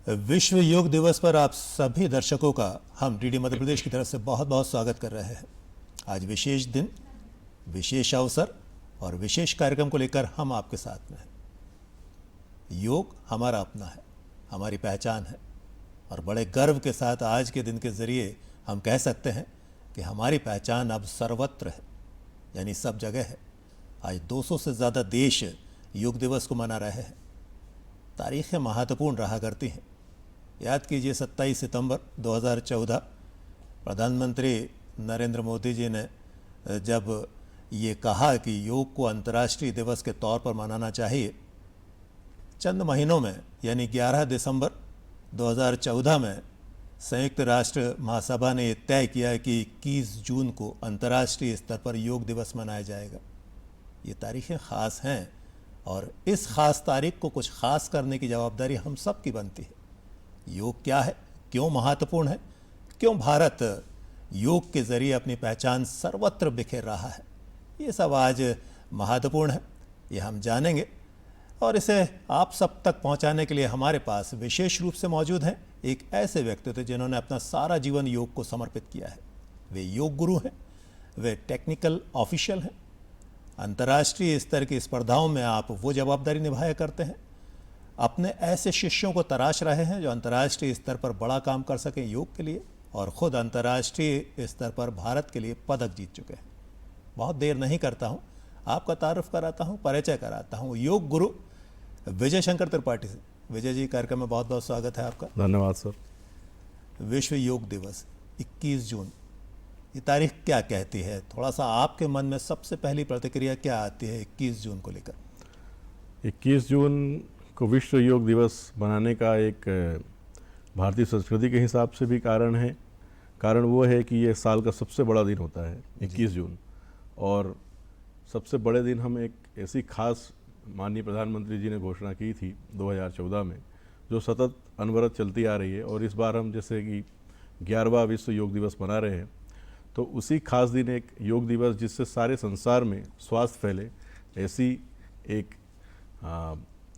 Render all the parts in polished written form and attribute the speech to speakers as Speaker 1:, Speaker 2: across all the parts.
Speaker 1: विश्व योग दिवस पर आप सभी दर्शकों का हम डीडी मध्य प्रदेश की तरफ से बहुत बहुत स्वागत कर रहे हैं। आज विशेष दिन, विशेष अवसर और विशेष कार्यक्रम को लेकर हम आपके साथ में हैं। योग हमारा अपना है, हमारी पहचान है और बड़े गर्व के साथ आज के दिन के ज़रिए हम कह सकते हैं कि हमारी पहचान अब सर्वत्र है, यानी सब जगह है। आज 200 से ज़्यादा देश योग दिवस को मना रहे हैं। तारीखें महत्वपूर्ण रहा करती हैं। याद कीजिए 27 सितंबर 2014 प्रधानमंत्री नरेंद्र मोदी जी ने जब ये कहा कि योग को अंतर्राष्ट्रीय दिवस के तौर पर मनाना चाहिए, चंद महीनों में यानी 11 दिसंबर 2014 में संयुक्त राष्ट्र महासभा ने तय किया कि 21 जून को अंतर्राष्ट्रीय स्तर पर योग दिवस मनाया जाएगा। ये तारीखें ख़ास हैं और इस ख़ास तारीख को कुछ ख़ास करने की जवाबदारी हम सब की बनती है। योग क्या है, क्यों महत्वपूर्ण है, क्यों भारत योग के ज़रिए अपनी पहचान सर्वत्र बिखेर रहा है, ये सब आज महत्वपूर्ण है, ये हम जानेंगे। और इसे आप सब तक पहुंचाने के लिए हमारे पास विशेष रूप से मौजूद हैं एक ऐसे व्यक्तित्व जिन्होंने अपना सारा जीवन योग को समर्पित किया है। वे योग गुरु हैं, वे टेक्निकल ऑफिशियल हैं। अंतर्राष्ट्रीय स्तर की स्पर्धाओं में आप वो जवाबदारी निभाया करते हैं, अपने ऐसे शिष्यों को तराश रहे हैं जो अंतर्राष्ट्रीय स्तर पर बड़ा काम कर सकें योग के लिए, और ख़ुद अंतर्राष्ट्रीय स्तर पर भारत के लिए पदक जीत चुके हैं। बहुत देर नहीं करता हूँ, आपका तारुफ कराता हूँ, परिचय कराता हूँ योग गुरु विजय शंकर त्रिपाठी से। विजय जी, कार्यक्रम में बहुत बहुत स्वागत है आपका।
Speaker 2: धन्यवाद सर।
Speaker 1: विश्व योग दिवस 21 जून, ये तारीख क्या कहती है? थोड़ा सा आपके मन में सबसे पहली प्रतिक्रिया क्या आती है 21 जून को लेकर?
Speaker 2: 21 जून को विश्व योग दिवस मनाने का एक भारतीय संस्कृति के हिसाब से भी कारण है। कारण वो है कि ये साल का सबसे बड़ा दिन होता है 21 जून, और सबसे बड़े दिन हम एक ऐसी खास माननीय प्रधानमंत्री जी ने घोषणा की थी 2014 में, जो सतत अनवरत चलती आ रही है। और इस बार हम जैसे कि 11वां विश्व योग दिवस मना रहे हैं, तो उसी खास दिन एक योग दिवस जिससे सारे संसार में स्वास्थ्य फैले, ऐसी एक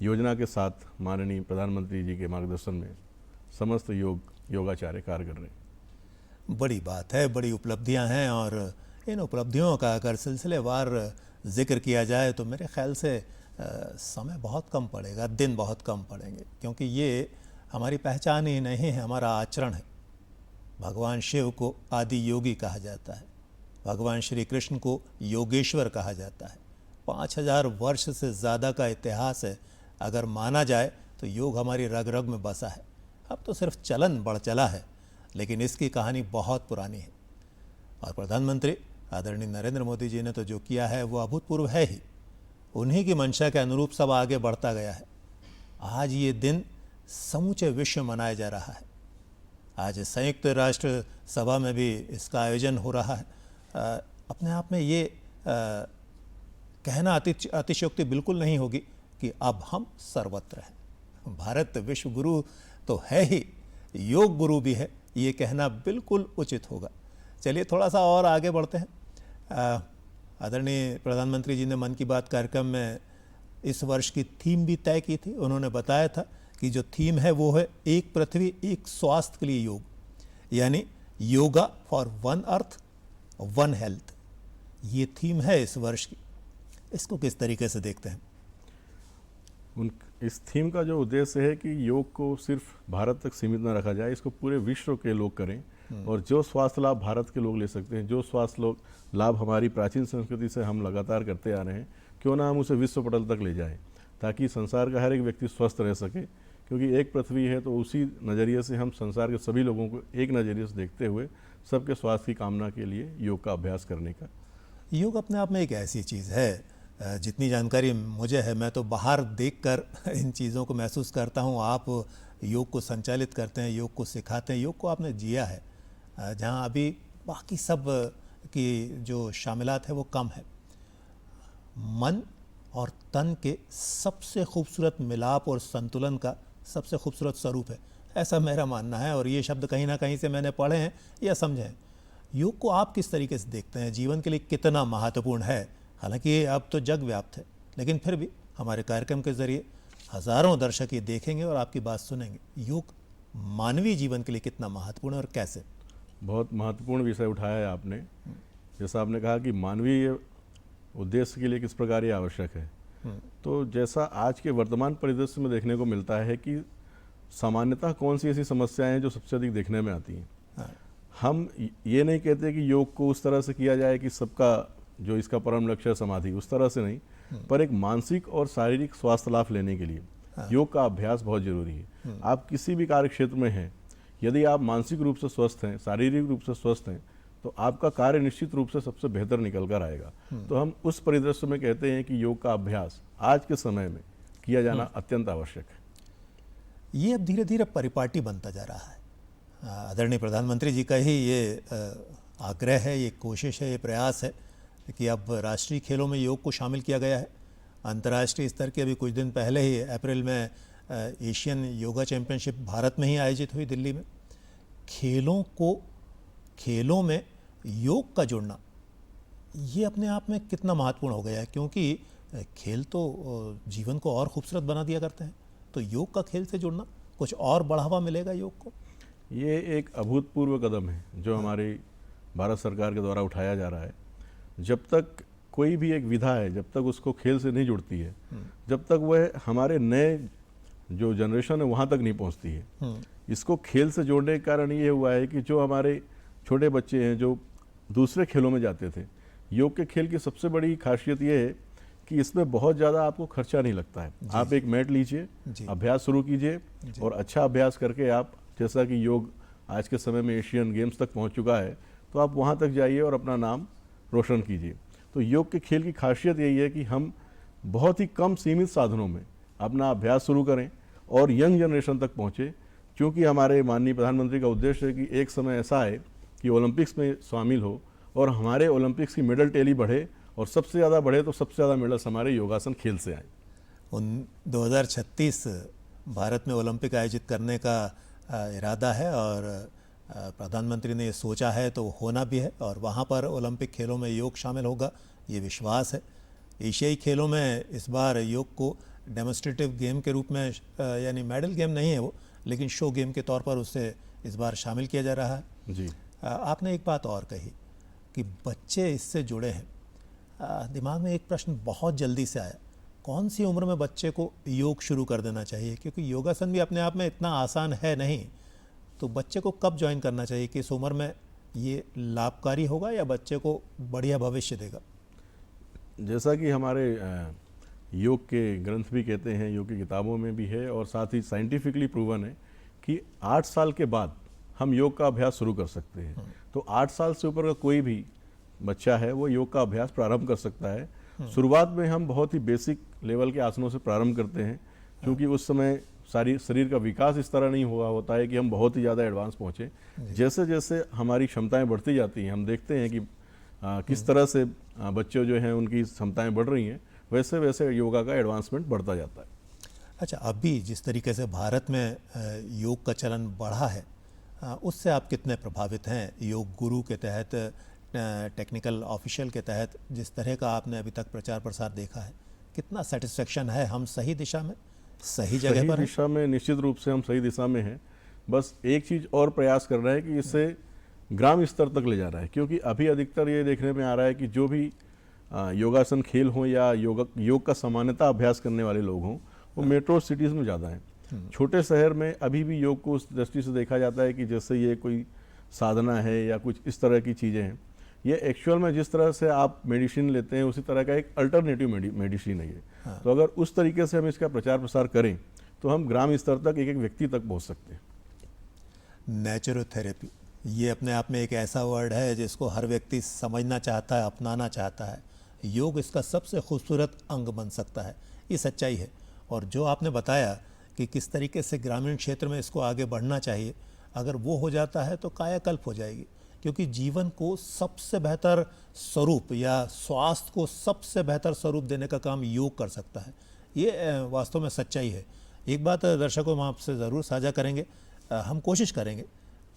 Speaker 2: योजना के साथ माननीय प्रधानमंत्री जी के मार्गदर्शन में समस्त योगाचार्य कार्य कर रहे हैं।
Speaker 1: बड़ी बात है, बड़ी उपलब्धियां हैं, और इन उपलब्धियों का अगर सिलसिलेवार जिक्र किया जाए तो मेरे ख्याल से समय बहुत कम पड़ेगा, दिन बहुत कम पड़ेंगे, क्योंकि ये हमारी पहचान ही नहीं है, हमारा आचरण है। भगवान शिव को आदि योगी कहा जाता है, भगवान श्री कृष्ण को योगेश्वर कहा जाता है। 5000 वर्ष से ज़्यादा का इतिहास है अगर माना जाए तो योग हमारी रग रग में बसा है। अब तो सिर्फ चलन बढ़ चला है, लेकिन इसकी कहानी बहुत पुरानी है। और प्रधानमंत्री आदरणीय नरेंद्र मोदी जी ने तो जो किया है वो अभूतपूर्व है ही। उन्हीं की मंशा के अनुरूप सब आगे बढ़ता गया है। आज ये दिन समूचे विश्व में मनाया जा रहा है। आज संयुक्त राष्ट्र सभा में भी इसका आयोजन हो रहा है। अपने आप में ये कहना अतिशयोक्ति बिल्कुल नहीं होगी कि अब हम सर्वत्र हैं। भारत विश्व गुरु तो है ही, योग गुरु भी है, ये कहना बिल्कुल उचित होगा। चलिए थोड़ा सा और आगे बढ़ते हैं। आदरणीय प्रधानमंत्री जी ने मन की बात कार्यक्रम में इस वर्ष की थीम भी तय की थी। उन्होंने बताया था कि जो थीम है वो है एक पृथ्वी एक स्वास्थ्य के लिए योग, यानी yoga for one earth one health. ये थीम है इस वर्ष की। इसको किस तरीके से देखते हैं?
Speaker 2: इस थीम का जो उद्देश्य है कि योग को सिर्फ भारत तक सीमित न रखा जाए, इसको पूरे विश्व के लोग करें, और जो स्वास्थ्य लाभ भारत के लोग ले सकते हैं, जो स्वास्थ्य लाभ हमारी प्राचीन संस्कृति से हम लगातार करते आ रहे हैं, क्यों ना हम उसे विश्व पटल तक ले जाएं, ताकि संसार का हर एक व्यक्ति स्वस्थ रह सके। क्योंकि एक पृथ्वी है, तो उसी नज़रिए से हम संसार के सभी लोगों को एक नज़रिए से देखते हुए सबके स्वास्थ्य की कामना के लिए योग का अभ्यास करने का।
Speaker 1: योग अपने आप में एक ऐसी चीज़ है, जितनी जानकारी मुझे है, मैं तो बाहर देखकर इन चीज़ों को महसूस करता हूँ। आप योग को संचालित करते हैं, योग को सिखाते हैं, योग को आपने जिया है, जहाँ अभी बाकी सब की जो शामिलात है वो कम है। मन और तन के सबसे खूबसूरत मिलाप और संतुलन का सबसे खूबसूरत स्वरूप है, ऐसा मेरा मानना है। और ये शब्द कहीं ना कहीं से मैंने पढ़े हैं या समझे हैं। योग को आप किस तरीके से देखते हैं? जीवन के लिए कितना महत्वपूर्ण है? हालांकि ये अब तो जग व्याप्त है, लेकिन फिर भी हमारे कार्यक्रम के ज़रिए हजारों दर्शक ये देखेंगे और आपकी बात सुनेंगे। योग मानवीय जीवन के लिए कितना महत्वपूर्ण है और कैसे?
Speaker 2: बहुत महत्वपूर्ण विषय उठाया है आपने। जैसा आपने कहा कि मानवीय उद्देश्य के लिए किस प्रकार ये आवश्यक है, तो जैसा आज के वर्तमान परिदृश्य में देखने को मिलता है कि सामान्यतः कौन सी ऐसी समस्याएं हैं जो सबसे अधिक देखने में आती हैं।
Speaker 1: हाँ।
Speaker 2: हम ये नहीं कहते कि योग को उस तरह से किया जाए कि सबका जो इसका परम लक्ष्य है समाधि, उस तरह से नहीं, पर एक मानसिक और शारीरिक स्वास्थ्य लाभ लेने के लिए योग का अभ्यास बहुत जरूरी है। आप किसी भी कार्य क्षेत्र में हैं, यदि आप मानसिक रूप से स्वस्थ हैं, शारीरिक रूप से स्वस्थ हैं, तो आपका कार्य निश्चित रूप से सबसे बेहतर निकल कर आएगा। तो हम उस परिदृश्य में कहते हैं कि योग का अभ्यास आज के समय में किया जाना अत्यंत आवश्यक है।
Speaker 1: ये अब धीरे धीरे परिपाटी बनता जा रहा है। आदरणीय प्रधानमंत्री जी का ही ये आग्रह है, ये कोशिश है, ये प्रयास है कि अब राष्ट्रीय खेलों में योग को शामिल किया गया है। अंतर्राष्ट्रीय स्तर के अभी कुछ दिन पहले ही अप्रैल में एशियन योगा चैंपियनशिप भारत में ही आयोजित हुई, दिल्ली में। खेलों में योग का जुड़ना ये अपने आप में कितना महत्वपूर्ण हो गया है, क्योंकि खेल तो जीवन को और खूबसूरत बना दिया करते हैं। तो योग का खेल से जुड़ना कुछ और बढ़ावा मिलेगा योग को।
Speaker 2: ये एक अभूतपूर्व कदम है जो हमारी भारत सरकार के द्वारा उठाया जा रहा है। जब तक कोई भी एक विधा है, जब तक उसको खेल से नहीं जुड़ती है, जब तक वह हमारे नए जो जनरेशन है वहाँ तक नहीं पहुँचती है। इसको खेल से जोड़ने का कारण ये हुआ है कि जो हमारे छोटे बच्चे हैं जो दूसरे खेलों में जाते थे, योग के खेल की सबसे बड़ी खासियत ये है कि इसमें बहुत ज़्यादा आपको खर्चा नहीं लगता है। आप एक मैट लीजिए, अभ्यास शुरू कीजिए और अच्छा अभ्यास करके आप, जैसा कि योग आज के समय में एशियन गेम्स तक पहुंच चुका है, तो आप वहां तक जाइए और अपना नाम रोशन कीजिए। तो योग के खेल की खासियत यही है कि हम बहुत ही कम सीमित साधनों में अपना अभ्यास शुरू करें और यंग जनरेशन तक पहुँचे, क्योंकि हमारे माननीय प्रधानमंत्री का उद्देश्य है कि एक समय ऐसा आए कि ओलंपिक्स में शामिल हो और हमारे ओलंपिक्स की मेडल टैली बढ़े, और सबसे ज़्यादा बढ़े तो सबसे ज़्यादा मेडल्स हमारे योगासन खेल से आए।
Speaker 1: 2036 भारत में ओलंपिक आयोजित करने का इरादा है और प्रधानमंत्री ने ये सोचा है तो होना भी है, और वहाँ पर ओलंपिक खेलों में योग शामिल होगा, ये विश्वास है। एशियाई खेलों में इस बार योग को डेमोन्स्ट्रेटिव गेम के रूप में, यानी मेडल गेम नहीं है वो, लेकिन शो गेम के तौर पर उसे इस बार शामिल किया जा रहा है।
Speaker 2: जी।
Speaker 1: आपने एक बात और कही कि बच्चे इससे जुड़े हैं। दिमाग में एक प्रश्न बहुत जल्दी से आया, कौन सी उम्र में बच्चे को योग शुरू कर देना चाहिए? क्योंकि योगासन भी अपने आप में इतना आसान है नहीं, तो बच्चे को कब ज्वाइन करना चाहिए कि इस उम्र में ये लाभकारी होगा या बच्चे को बढ़िया भविष्य देगा?
Speaker 2: जैसा कि हमारे योग के ग्रंथ भी कहते हैं, योग की किताबों में भी है और साथ ही साइंटिफिकली प्रूवन है कि 8 साल के बाद हम योग का अभ्यास शुरू कर सकते हैं। तो 8 साल से ऊपर का कोई भी बच्चा है वो योग का अभ्यास प्रारंभ कर सकता है। शुरुआत में हम बहुत ही बेसिक लेवल के आसनों से प्रारंभ करते हैं, क्योंकि उस समय सारी शरीर का विकास इस तरह नहीं हुआ होता है कि हम बहुत ही ज़्यादा एडवांस पहुँचे। जैसे जैसे हमारी क्षमताएं बढ़ती जाती हैं, हम देखते हैं कि किस तरह से बच्चे जो हैं उनकी क्षमताएं बढ़ रही हैं, वैसे वैसे योगा का एडवांसमेंट बढ़ता जाता है।
Speaker 1: अच्छा, अभी जिस तरीके से भारत में योग का चलन बढ़ा है, उससे आप कितने प्रभावित हैं? योग गुरु के तहत, टेक्निकल ऑफिशियल के तहत जिस तरह का आपने अभी तक प्रचार प्रसार देखा है, कितना सेटिस्फेक्शन है? हम सही दिशा में, सही जगह पर?
Speaker 2: दिशा में निश्चित रूप से हम सही दिशा में हैं। बस एक चीज़ और प्रयास कर रहे हैं कि इसे ग्राम स्तर तक ले जा रहा है, क्योंकि अभी अधिकतर ये देखने में आ रहा है कि जो भी योगासन खेल हों या योग का सामान्यता अभ्यास करने वाले लोग हों, वो मेट्रो सिटीज़ में ज़्यादा हैं। छोटे शहर में अभी भी योग को उस दृष्टि से देखा जाता है कि जैसे ये कोई साधना है या कुछ इस तरह की चीज़ें हैं। ये एक्चुअल में जिस तरह से आप मेडिसिन लेते हैं उसी तरह का एक अल्टरनेटिव मेडिसिन है ये। तो अगर उस तरीके से हम इसका प्रचार प्रसार करें तो हम ग्राम स्तर तक, एक एक व्यक्ति तक पहुंच सकते हैं।
Speaker 1: नेचुरोथेरेपी, ये अपने आप में एक ऐसा वर्ड है जिसको हर व्यक्ति समझना चाहता है, अपनाना चाहता है। योग इसका सबसे खूबसूरत अंग बन सकता है, ये सच्चाई है। और जो आपने बताया कि किस तरीके से ग्रामीण क्षेत्र में इसको आगे बढ़ना चाहिए, अगर वो हो जाता है तो कायाकल्प हो जाएगी, क्योंकि जीवन को सबसे बेहतर स्वरूप या स्वास्थ्य को सबसे बेहतर स्वरूप देने का काम योग कर सकता है। ये वास्तव में सच्चाई है। एक बात दर्शकों, हम आपसे ज़रूर साझा करेंगे, हम कोशिश करेंगे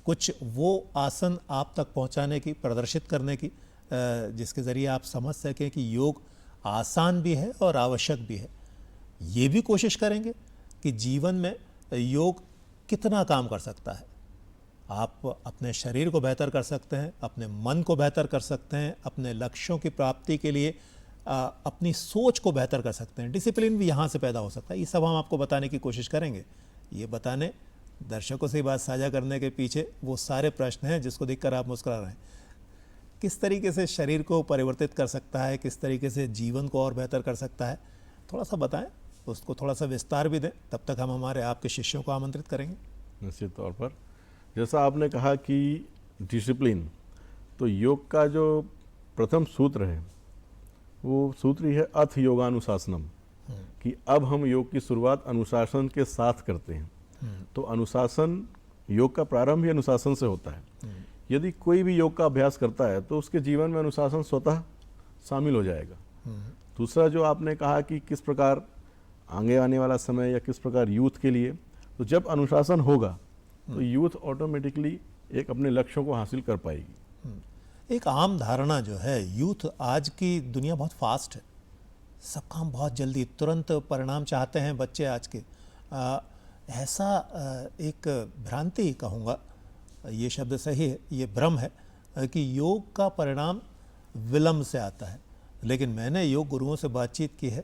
Speaker 1: कुछ वो आसन आप तक पहुंचाने की, प्रदर्शित करने की, जिसके ज़रिए आप समझ सकें कि योग आसान भी है और आवश्यक भी है। ये भी कोशिश करेंगे कि जीवन में योग कितना काम कर सकता है। आप अपने शरीर को बेहतर कर सकते हैं, अपने मन को बेहतर कर सकते हैं, अपने लक्ष्यों की प्राप्ति के लिए अपनी सोच को बेहतर कर सकते हैं। डिसिप्लिन भी यहाँ से पैदा हो सकता है। ये सब हम आपको बताने की कोशिश करेंगे। ये बताने, दर्शकों से बात साझा करने के पीछे वो सारे प्रश्न हैं जिसको देखकर आप मुस्कुरा रहे हैं। किस तरीके से शरीर को परिवर्तित कर सकता है, किस तरीके से जीवन को और बेहतर कर सकता है, थोड़ा सा बताएं, उसको थोड़ा सा विस्तार भी दें। तब तक हम हमारे आपके शिष्यों को आमंत्रित करेंगे।
Speaker 2: निश्चित तौर पर, जैसा आपने कहा कि डिसिप्लिन, तो योग का जो प्रथम सूत्र है वो सूत्र ही है अथ योगानुशासनम, कि अब हम योग की शुरुआत अनुशासन के साथ करते हैं। तो अनुशासन, योग का प्रारंभ ही अनुशासन से होता है। यदि कोई भी योग का अभ्यास करता है तो उसके जीवन में अनुशासन स्वतः शामिल हो जाएगा। दूसरा जो आपने कहा कि किस प्रकार आगे आने वाला समय या किस प्रकार यूथ के लिए, तो जब अनुशासन होगा तो यूथ ऑटोमेटिकली एक अपने लक्ष्यों को हासिल कर पाएगी।
Speaker 1: एक आम धारणा जो है, यूथ, आज की दुनिया बहुत फास्ट है, सब काम बहुत जल्दी, तुरंत परिणाम चाहते हैं बच्चे आज के। ऐसा एक भ्रांति कहूँगा, ये शब्द सही है, ये भ्रम है कि योग का परिणाम विलंब से आता है। लेकिन मैंने योग गुरुओं से बातचीत की है,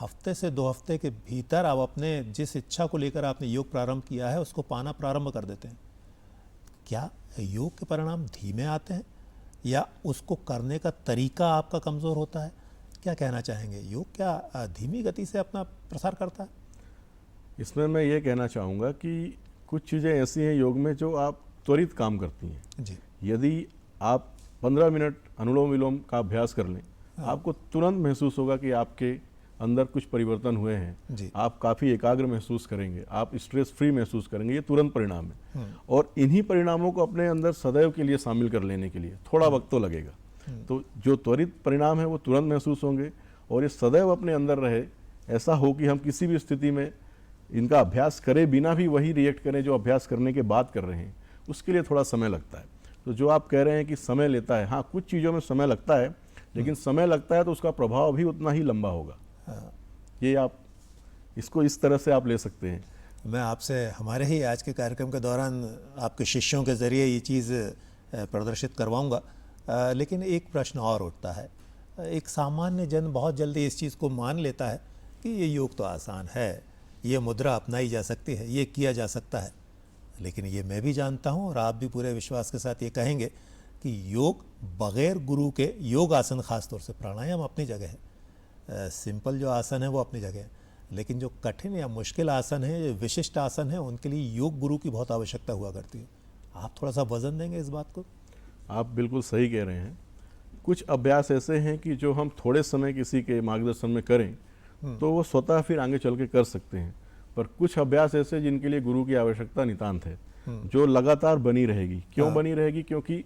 Speaker 1: हफ्ते से 2 हफ्ते के भीतर आप अपने जिस इच्छा को लेकर आपने योग प्रारंभ किया है उसको पाना प्रारंभ कर देते हैं। क्या योग के परिणाम धीमे आते हैं या उसको करने का तरीका आपका कमज़ोर होता है? क्या कहना चाहेंगे, योग क्या धीमी गति से अपना प्रसार करता है?
Speaker 2: इसमें मैं ये कहना चाहूँगा कि कुछ चीज़ें ऐसी हैं योग में जो आप त्वरित काम करती हैं
Speaker 1: जी।
Speaker 2: यदि आप 15 मिनट अनुलोम विलोम का अभ्यास कर लें, आपको तुरंत महसूस होगा कि आपके अंदर कुछ परिवर्तन हुए हैं
Speaker 1: जी।
Speaker 2: आप काफ़ी एकाग्र महसूस करेंगे, आप स्ट्रेस फ्री महसूस करेंगे। ये तुरंत परिणाम है और इन्हीं परिणामों को अपने अंदर सदैव के लिए शामिल कर लेने के लिए थोड़ा वक्त तो लगेगा। तो जो त्वरित परिणाम है वो तुरंत महसूस होंगे और ये सदैव अपने अंदर रहे, ऐसा हो कि हम किसी भी स्थिति में इनका अभ्यास करें बिना भी वही रिएक्ट करें जो अभ्यास करने के बाद कर रहे हैं, उसके लिए थोड़ा समय लगता है। तो जो आप कह रहे हैं कि समय लेता है, हाँ कुछ चीज़ों में समय लगता है, लेकिन समय लगता है तो उसका प्रभाव भी उतना ही लंबा होगा। ये आप इसको इस तरह से आप ले सकते हैं।
Speaker 1: मैं आपसे हमारे ही आज के कार्यक्रम के दौरान आपके शिष्यों के ज़रिए ये चीज़ प्रदर्शित करवाऊंगा, लेकिन एक प्रश्न और उठता है। एक सामान्य जन बहुत जल्दी इस चीज़ को मान लेता है कि ये योग तो आसान है, ये मुद्रा अपनाई जा सकती है, ये किया जा सकता है। लेकिन ये मैं भी जानता हूँ और आप भी पूरे विश्वास के साथ ये कहेंगे कि योग बग़ैर गुरु के, योग आसन ख़ास तौर से प्राणायाम अपनी जगह है, सिंपल जो आसन है वो अपनी जगह है, लेकिन जो कठिन या मुश्किल आसन है, जो विशिष्ट आसन है, उनके लिए योग गुरु की बहुत आवश्यकता हुआ करती है। आप थोड़ा सा वजन देंगे इस बात को?
Speaker 2: आप बिल्कुल सही कह रहे हैं। कुछ अभ्यास ऐसे हैं कि जो हम थोड़े समय किसी के मार्गदर्शन में करें तो वो स्वतः फिर आगे चल के कर सकते हैं, पर कुछ अभ्यास ऐसे जिनके लिए गुरु की आवश्यकता नितांत है, जो लगातार बनी रहेगी। क्यों बनी रहेगी? क्योंकि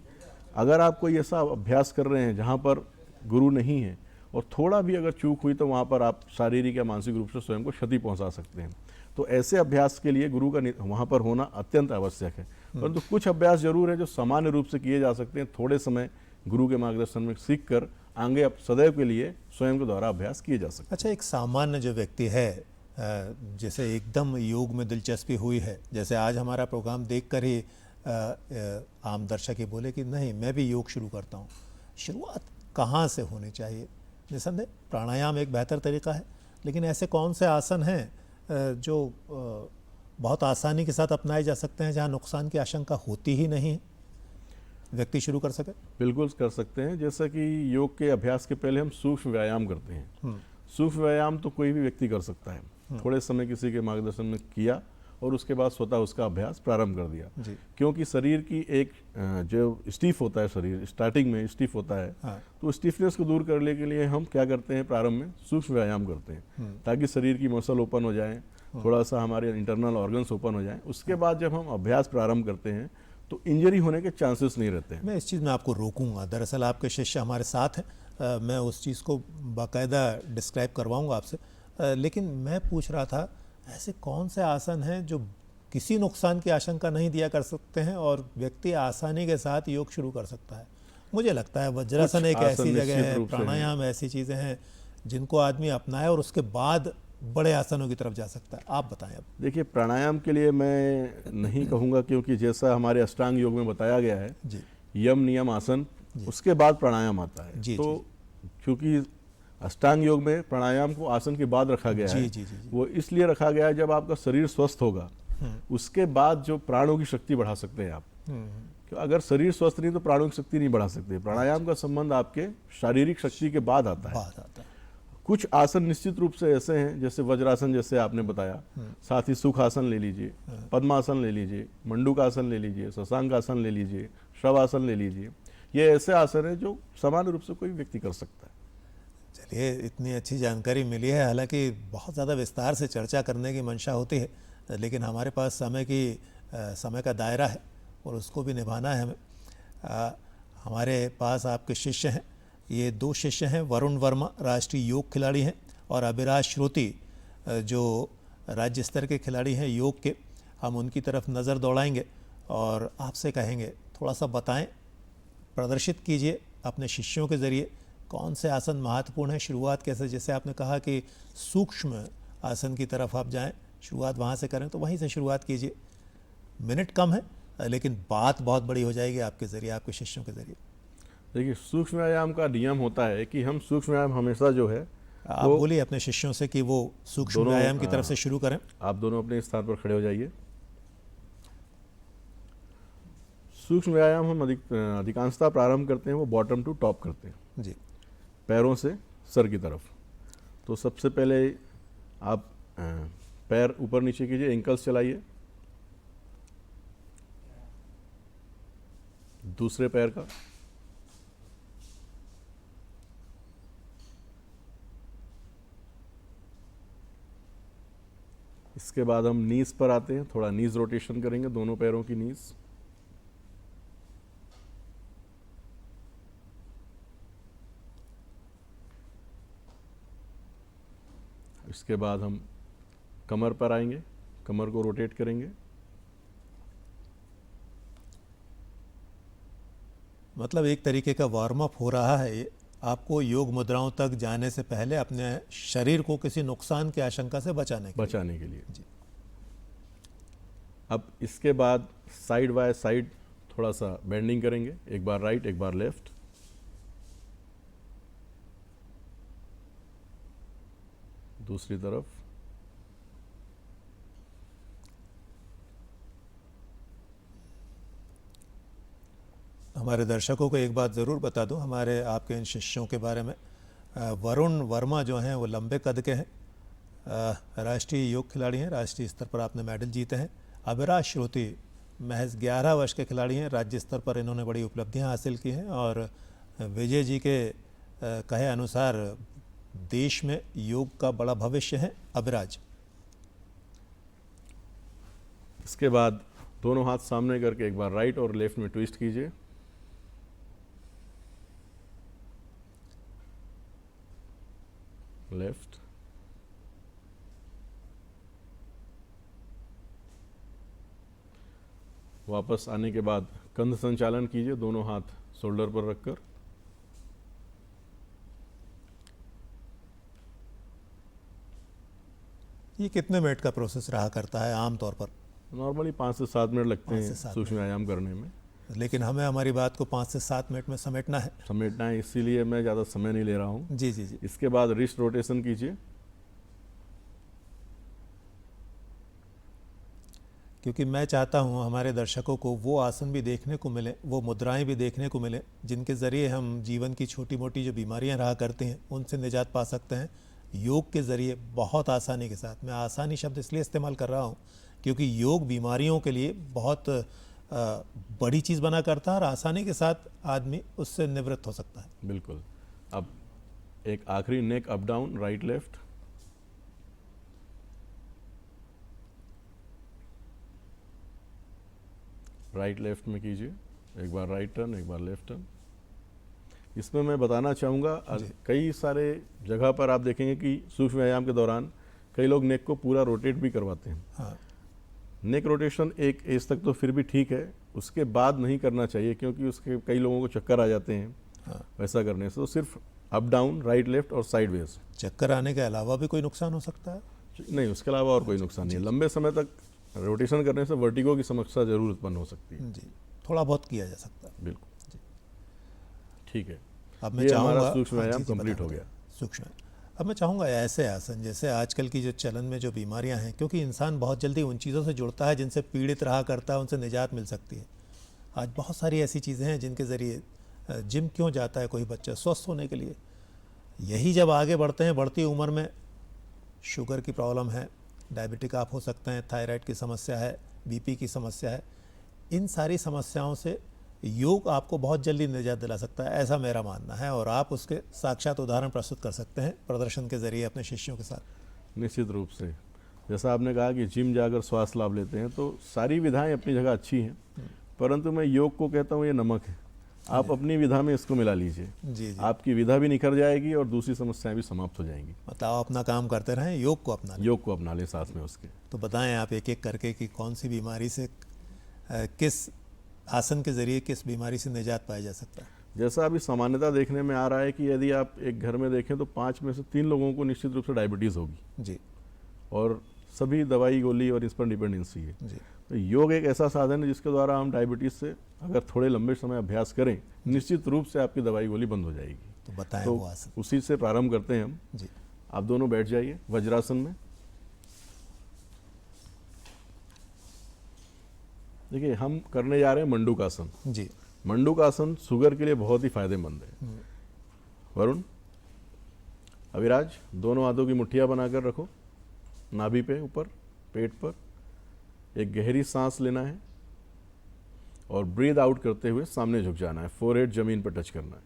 Speaker 2: अगर आप कोई ऐसा अभ्यास कर रहे हैं जहाँ पर गुरु नहीं है और थोड़ा भी अगर चूक हुई तो वहाँ पर आप शारीरिक या मानसिक रूप से स्वयं को क्षति पहुँचा सकते हैं। तो ऐसे अभ्यास के लिए गुरु का वहाँ पर होना अत्यंत आवश्यक है। परंतु कुछ अभ्यास जरूर है जो सामान्य रूप से किए जा सकते हैं, थोड़े समय गुरु के मार्गदर्शन में सीख कर आगे अब सदैव के लिए स्वयं के द्वारा अभ्यास किए जा सकते हैं।
Speaker 1: अच्छा, एक सामान्य जो व्यक्ति है, जैसे एकदम योग में दिलचस्पी हुई है, जैसे आज हमारा प्रोग्राम देखकर ही आम दर्शक ही बोले कि नहीं मैं भी योग शुरू करता हूँ, शुरुआत कहाँ से होनी चाहिए? निसंदेह प्राणायाम एक बेहतर तरीका है, लेकिन ऐसे कौन से आसन हैं जो बहुत आसानी के साथ अपनाए जा सकते हैं, जहाँ नुकसान की आशंका होती ही नहीं है, व्यक्ति शुरू कर सके?
Speaker 2: बिल्कुल कर सकते हैं। जैसा कि योग के अभ्यास के पहले हम सूक्ष्म व्यायाम करते हैं। सूक्ष्म व्यायाम तो कोई भी व्यक्ति कर सकता है, थोड़े समय किसी के मार्गदर्शन में किया और उसके बाद स्वतः उसका अभ्यास प्रारंभ कर दिया। क्योंकि शरीर की एक जो स्टीफ होता है, शरीर स्टार्टिंग में स्टीफ होता है, तो स्टीफनेस को दूर करने के लिए हम क्या करते हैं, प्रारंभ में सूक्ष्म व्यायाम करते हैं ताकि शरीर की मसल ओपन हो जाए, थोड़ा सा हमारे इंटरनल ऑर्गन्स ओपन हो जाएं। उसके बाद जब हम अभ्यास प्रारंभ करते हैं तो इंजरी होने के चांसेस नहीं रहते हैं।
Speaker 1: मैं इस चीज़ में आपको रोकूंगा, दरअसल आपके शिष्य हमारे साथ हैं, मैं उस चीज़ को बाकायदा डिस्क्राइब करवाऊंगा आपसे, लेकिन मैं पूछ रहा था ऐसे कौन से आसन हैं जो किसी नुकसान की आशंका नहीं दिया कर सकते हैं और व्यक्ति आसानी के साथ योग शुरू कर सकता है? मुझे लगता है वज्रासन एक ऐसी जगह है, प्राणायाम ऐसी चीज़ें हैं जिनको आदमी अपनाए और उसके बाद बड़े आसनों की तरफ जा सकता है? आप बताएं अब।
Speaker 2: देखिए, प्राणायाम के लिए मैं नहीं कहूँगा, क्योंकि जैसा हमारे अष्टांग योग में बताया गया है,
Speaker 1: जी
Speaker 2: यम नियम आसन, उसके बाद प्राणायाम आता है।
Speaker 1: जी
Speaker 2: तो क्योंकि अष्टांग योग में प्राणायाम को आसन के बाद रखा गया
Speaker 1: जी
Speaker 2: है,
Speaker 1: जी जी जी।
Speaker 2: वो इसलिए रखा गया है जब आपका शरीर स्वस्थ होगा उसके बाद जो प्राणों की शक्ति बढ़ा सकते हैं आप। क्यों, अगर शरीर स्वस्थ नहीं तो प्राणों की शक्ति नहीं बढ़ा सकते। प्राणायाम का संबंध आपके शारीरिक शक्ति के बाद आता है।
Speaker 1: बात आता है।
Speaker 2: कुछ आसन निश्चित रूप से ऐसे हैं, जैसे वज्रासन जैसे आपने बताया, साथ ही सुखासन ले लीजिए, पद्मासन ले लीजिए, मंडूकासन ले लीजिए, शशांकासन ले लीजिए, शवासन ले लीजिए। ये ऐसे आसन हैं जो सामान्य रूप से कोई व्यक्ति कर सकता है।
Speaker 1: चलिए, इतनी अच्छी जानकारी मिली है। हालांकि बहुत ज़्यादा विस्तार से चर्चा करने की मंशा होती है, लेकिन हमारे पास समय का दायरा है और उसको भी निभाना है हमें। हमारे पास आपके शिष्य हैं, ये 2 शिष्य हैं। वरुण वर्मा राष्ट्रीय योग खिलाड़ी हैं और अभिराज श्रुति जो राज्य स्तर के खिलाड़ी हैं योग के। हम उनकी तरफ नज़र दौड़ाएंगे और आपसे कहेंगे थोड़ा सा बताएं, प्रदर्शित कीजिए अपने शिष्यों के ज़रिए कौन से आसन महत्वपूर्ण है, शुरुआत कैसे। जैसे आपने कहा कि सूक्ष्म आसन की तरफ आप जाएं, शुरुआत वहाँ से करें, तो वहीं से शुरुआत कीजिए। मिनट कम है लेकिन बात बहुत बड़ी हो जाएगी आपके ज़रिए, आपके शिष्यों के ज़रिए।
Speaker 2: देखिए, सूक्ष्म व्यायाम का नियम होता है कि हम सूक्ष्म व्यायाम हमेशा जो है,
Speaker 1: आप बोलिए अपने शिष्यों से कि वो सूक्ष्म व्यायाम की तरफ से शुरू करें।
Speaker 2: आप दोनों अपने स्थान पर खड़े हो जाइए। सूक्ष्म व्यायाम हम अधिकांशतः प्रारंभ करते हैं वो बॉटम टू टॉप करते हैं
Speaker 1: जी,
Speaker 2: पैरों से सर की तरफ। तो सबसे पहले आप पैर ऊपर नीचे कीजिए, एंकल्स चलाइए। दूसरे पैर का, इसके बाद हम नीज पर आते हैं। थोड़ा नीज रोटेशन करेंगे, दोनों पैरों की नीज। इसके बाद हम कमर पर आएंगे, कमर को रोटेट करेंगे।
Speaker 1: मतलब एक तरीके का वार्म अप हो रहा है ये, आपको योग मुद्राओं तक जाने से पहले अपने शरीर को किसी नुकसान की आशंका से बचाने
Speaker 2: के लिए।
Speaker 1: जी।
Speaker 2: अब इसके बाद साइड बाय साइड थोड़ा सा बेंडिंग करेंगे, एक बार राइट एक बार लेफ्ट। दूसरी तरफ।
Speaker 1: हमारे दर्शकों को एक बात ज़रूर बता दूं, हमारे आपके इन शिष्यों के बारे में। वरुण वर्मा जो हैं वो लंबे कद के हैं, राष्ट्रीय योग खिलाड़ी हैं, राष्ट्रीय स्तर पर आपने मेडल जीते हैं। अभिराज श्रुति महज 11 वर्ष के खिलाड़ी हैं, राज्य स्तर पर इन्होंने बड़ी उपलब्धियां हासिल की हैं और विजय जी के कहे अनुसार देश में योग का बड़ा भविष्य है अभिराज।
Speaker 2: इसके बाद दोनों हाथ सामने करके एक बार राइट और लेफ्ट में ट्विस्ट कीजिए। लेफ्ट, वापस आने के बाद कंध संचालन कीजिए, दोनों हाथ शोल्डर पर रखकर।
Speaker 1: ये कितने मिनट का प्रोसेस रहा करता है आमतौर पर?
Speaker 2: नॉर्मली 5 से 7 मिनट लगते
Speaker 1: 5
Speaker 2: हैं
Speaker 1: से 7
Speaker 2: सूक्ष्म व्यायाम करने में।
Speaker 1: लेकिन हमें हमारी बात को 5 से 7 मिनट में समेटना है,
Speaker 2: इसीलिए मैं ज़्यादा समय नहीं ले रहा हूँ।
Speaker 1: जी जी जी।
Speaker 2: इसके बाद रिस्ट रोटेशन कीजिए,
Speaker 1: क्योंकि मैं चाहता हूँ हमारे दर्शकों को वो आसन भी देखने को मिले, वो मुद्राएं भी देखने को मिले, जिनके ज़रिए हम जीवन की छोटी मोटी जो बीमारियाँ रहा करती हैं उनसे निजात पा सकते हैं योग के ज़रिए बहुत आसानी के साथ। मैं आसानी शब्द इसलिए इस्तेमाल कर रहा हूँ क्योंकि योग बीमारियों के लिए बहुत बड़ी चीज़ बना करता है और आसानी के साथ आदमी उससे निवृत्त हो सकता है।
Speaker 2: बिल्कुल। अब एक आखिरी neck up down, right left. Right left में कीजिए, एक बार राइट टर्न एक बार लेफ्ट टर्न। इसमें मैं बताना चाहूँगा, कई सारे जगह पर आप देखेंगे कि सूक्ष्म व्यायाम के दौरान कई लोग नेक को पूरा रोटेट भी करवाते हैं।
Speaker 1: हाँ।
Speaker 2: नेक रोटेशन एक एज तक तो फिर भी ठीक है, उसके बाद नहीं करना चाहिए क्योंकि उसके कई लोगों को चक्कर आ जाते हैं।
Speaker 1: हाँ।
Speaker 2: वैसा करने से तो सिर्फ अप डाउन, राइट लेफ्ट और साइडवेज।
Speaker 1: चक्कर आने के अलावा भी कोई नुकसान हो सकता है?
Speaker 2: नहीं, उसके अलावा और कोई नुकसान नहीं है। लंबे समय तक रोटेशन करने से वर्टिगो की समस्या जरूर उत्पन्न हो सकती है।
Speaker 1: जी, थोड़ा बहुत किया जा सकता है।
Speaker 2: बिल्कुल, ठीक है।
Speaker 1: अब मैं
Speaker 2: ये
Speaker 1: चाहूँगा,
Speaker 2: हमारा सूक्ष्म
Speaker 1: हाँ,
Speaker 2: व्यायाम
Speaker 1: जी, जी,
Speaker 2: कंप्लीट
Speaker 1: बताएं,
Speaker 2: हो गया।
Speaker 1: सूक्ष्म। अब मैं चाहूँगा ऐसे आसन, जैसे आजकल की जो चलन में जो बीमारियां हैं, क्योंकि इंसान बहुत जल्दी उन चीज़ों से जुड़ता है जिनसे पीड़ित रहा करता है, उनसे निजात मिल सकती है। आज बहुत सारी ऐसी चीज़ें हैं जिनके ज़रिए जिम क्यों जाता है कोई बच्चा? स्वस्थ होने के लिए। यही जब आगे बढ़ते हैं, बढ़ती उम्र में शुगर की प्रॉब्लम है, डायबिटिक आप हो सकते हैं, थायराइड की समस्या है, बीपी की समस्या है, इन सारी समस्याओं से योग आपको बहुत जल्दी निजात दिला सकता है, ऐसा मेरा मानना है। और आप उसके साक्षात उदाहरण प्रस्तुत कर सकते हैं प्रदर्शन के जरिए अपने शिष्यों के साथ।
Speaker 2: निश्चित रूप से, जैसा आपने कहा कि जिम जाकर स्वास्थ्य लाभ लेते हैं, तो सारी विधाएं अपनी जगह अच्छी हैं, परंतु मैं योग को कहता हूँ ये नमक है। आप अपनी विधा में इसको मिला लीजिए,
Speaker 1: जी जी,
Speaker 2: आपकी विधा भी निखर जाएगी और दूसरी समस्याएं भी समाप्त हो जाएंगी।
Speaker 1: मतलब आप अपना काम करते रहें, योग को अपना लें।
Speaker 2: योग को अपना लें साथ में उसके।
Speaker 1: तो बताएं आप एक एक करके कि कौन सी बीमारी से, किस आसन के जरिए किस बीमारी से निजात पाया जा सकता है?
Speaker 2: जैसा अभी सामान्यता देखने में आ रहा है कि यदि आप एक घर में देखें तो 5 में से 3 लोगों को निश्चित रूप से डायबिटीज़ होगी,
Speaker 1: जी
Speaker 2: और सभी दवाई गोली और इस पर डिपेंडेंसी है।
Speaker 1: जी,
Speaker 2: तो योग एक ऐसा साधन है जिसके द्वारा हम डायबिटीज़ से अगर थोड़े लंबे समय अभ्यास करें, निश्चित रूप से आपकी दवाई गोली बंद हो जाएगी।
Speaker 1: तो बताएं
Speaker 2: तो
Speaker 1: वो आसन।
Speaker 2: उसी से प्रारंभ करते हैं हम।
Speaker 1: जी
Speaker 2: आप दोनों बैठ जाइए वज्रासन में। देखिए, हम करने जा रहे हैं मंडूकासन।
Speaker 1: जी,
Speaker 2: मंडूकासन शुगर के लिए बहुत ही फायदेमंद है। वरुण, अविराज, दोनों हाथों की मुट्ठियां बनाकर रखो नाभि पे, ऊपर पेट पर। एक गहरी सांस लेना है और ब्रीद आउट करते हुए सामने झुक जाना है, फोरहेड जमीन पर टच करना है।